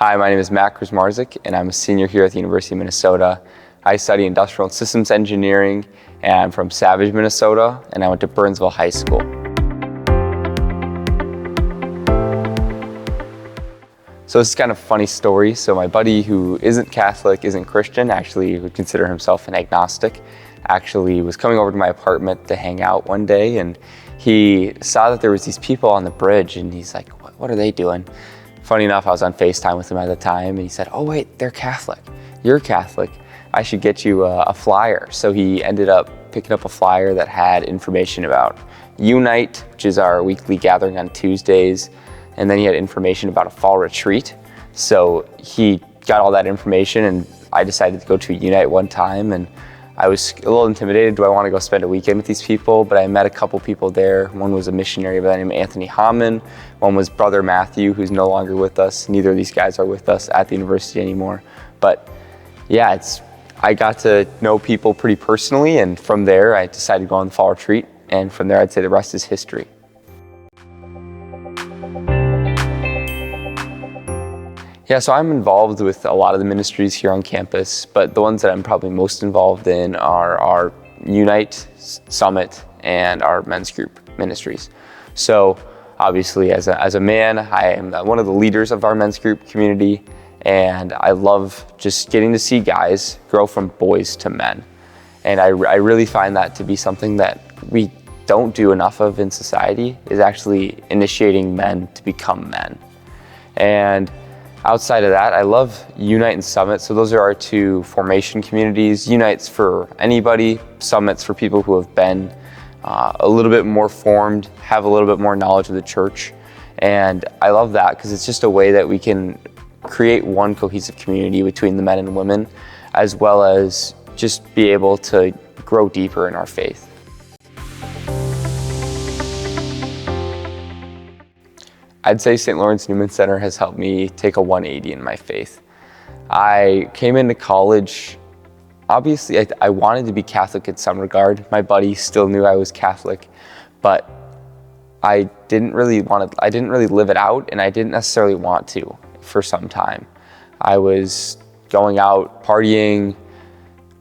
Hi, my name is Krzmarzick, and I'm a senior here at the University of Minnesota. I study industrial and systems engineering, and I'm from Savage, Minnesota, and I went to Burnsville High School. So this is kind of a funny story. So my buddy who isn't Catholic, isn't Christian, actually would consider himself an agnostic, actually was coming over to my apartment to hang out one day, and he saw that there was these people on the bridge, and he's like, what are they doing? Funny enough, I was on FaceTime with him at the time, and he said, oh wait, they're Catholic. You're Catholic. I should get you a flyer. So he ended up picking up a flyer that had information about Unite, which is our weekly gathering on Tuesdays, and then he had information about a fall retreat. So he got all that information, and I decided to go to Unite one time, and I was a little intimidated. Do I want to go spend a weekend with these people? But I met a couple people there. One was a missionary by the name of Anthony Hammond. One was Brother Matthew, who's no longer with us. Neither of these guys are with us at the university anymore. But yeah, I got to know people pretty personally, and from there I decided to go on the fall retreat. And from there, I'd say the rest is history. Yeah, so I'm involved with a lot of the ministries here on campus, but the ones that I'm probably most involved in are our Unite, Summit, and our men's group ministries. So obviously as a man, I am one of the leaders of our men's group community, and I love just getting to see guys grow from boys to men. And I really find that to be something that we don't do enough of in society, is actually initiating men to become men. And outside of that, I love Unite and Summit. So those are our two formation communities. Unite's for anybody, Summit's for people who have been a little bit more formed, have a little bit more knowledge of the church. And I love that because it's just a way that we can create one cohesive community between the men and women, as well as just be able to grow deeper in our faith. I'd say St. Lawrence Newman Center has helped me take a 180 in my faith. I came into college, obviously I wanted to be Catholic in some regard. My buddy still knew I was Catholic, but I didn't really live it out, and I didn't necessarily want to for some time. I was going out, partying,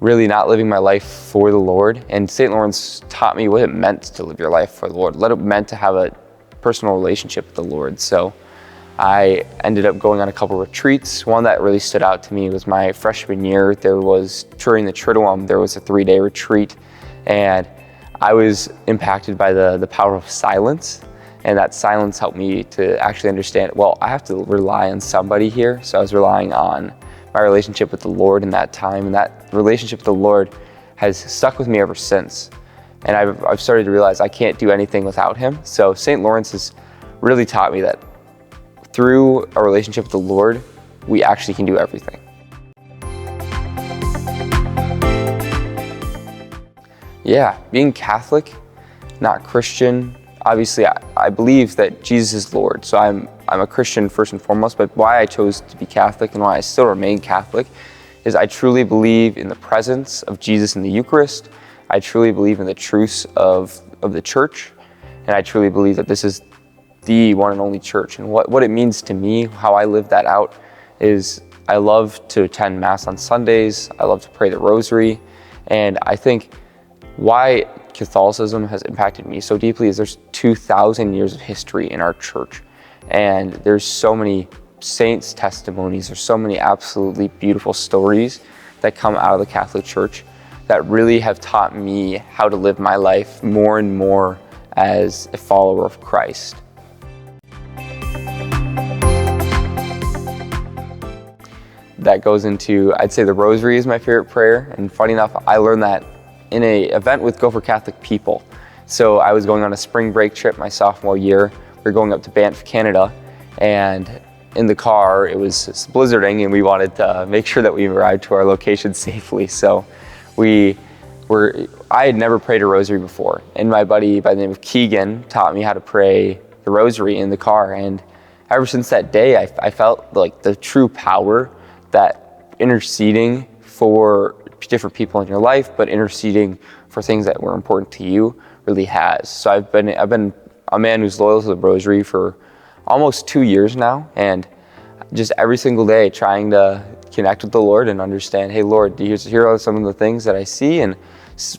really not living my life for the Lord, and St. Lawrence taught me what it meant to live your life for the Lord, what it meant to have a personal relationship with the Lord. So I ended up going on a couple retreats. One that really stood out to me was my freshman year. During the Triddum, there was a 3-day retreat, and I was impacted by the power of silence, and that silence helped me to actually understand, well, I have to rely on somebody here. So I was relying on my relationship with the Lord in that time, and that relationship with the Lord has stuck with me ever since. And I've started to realize I can't do anything without him. So St. Lawrence has really taught me that through a relationship with the Lord, we actually can do everything. Yeah, being Catholic, not Christian, obviously I believe that Jesus is Lord. So I'm a Christian first and foremost, but why I chose to be Catholic and why I still remain Catholic is I truly believe in the presence of Jesus in the Eucharist. I truly believe in the truths of the church, and I truly believe that this is the one and only church. And what it means to me, how I live that out, is I love to attend Mass on Sundays, I love to pray the Rosary, and I think why Catholicism has impacted me so deeply is there's 2,000 years of history in our church, and there's so many saints' testimonies, there's so many absolutely beautiful stories that come out of the Catholic Church that really have taught me how to live my life more and more as a follower of Christ. That goes into, I'd say the Rosary is my favorite prayer, and funny enough, I learned that in an event with Gopher Catholic people. So I was going on a spring break trip my sophomore year. We were going up to Banff, Canada, and in the car it was blizzarding, and we wanted to make sure that we arrived to our location safely. So I had never prayed a rosary before, and my buddy by the name of Keegan taught me how to pray the rosary in the car, and ever since that day I felt like the true power that interceding for different people in your life, but interceding for things that were important to you really has. So I've been a man who's loyal to the rosary for almost 2 years now, and just every single day trying to connect with the Lord and understand, hey Lord, here are some of the things that I see, and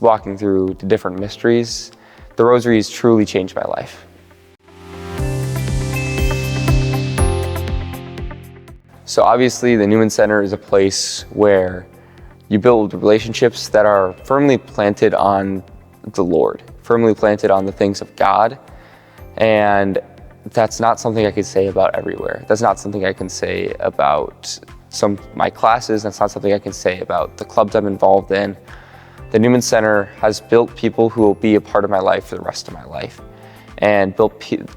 walking through the different mysteries. The Rosary has truly changed my life. So obviously the Newman Center is a place where you build relationships that are firmly planted on the Lord, firmly planted on the things of God. And that's not something I could say about everywhere. That's not something I can say about some of my classes. That's not something I can say about the clubs I'm involved in. The Newman Center has built people who will be a part of my life for the rest of my life, and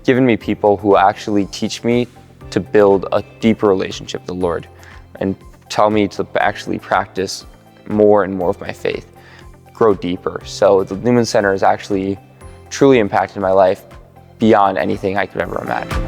given me people who actually teach me to build a deeper relationship with the Lord and tell me to actually practice more and more of my faith, grow deeper. So the Newman Center has actually truly impacted my life beyond anything I could ever imagine.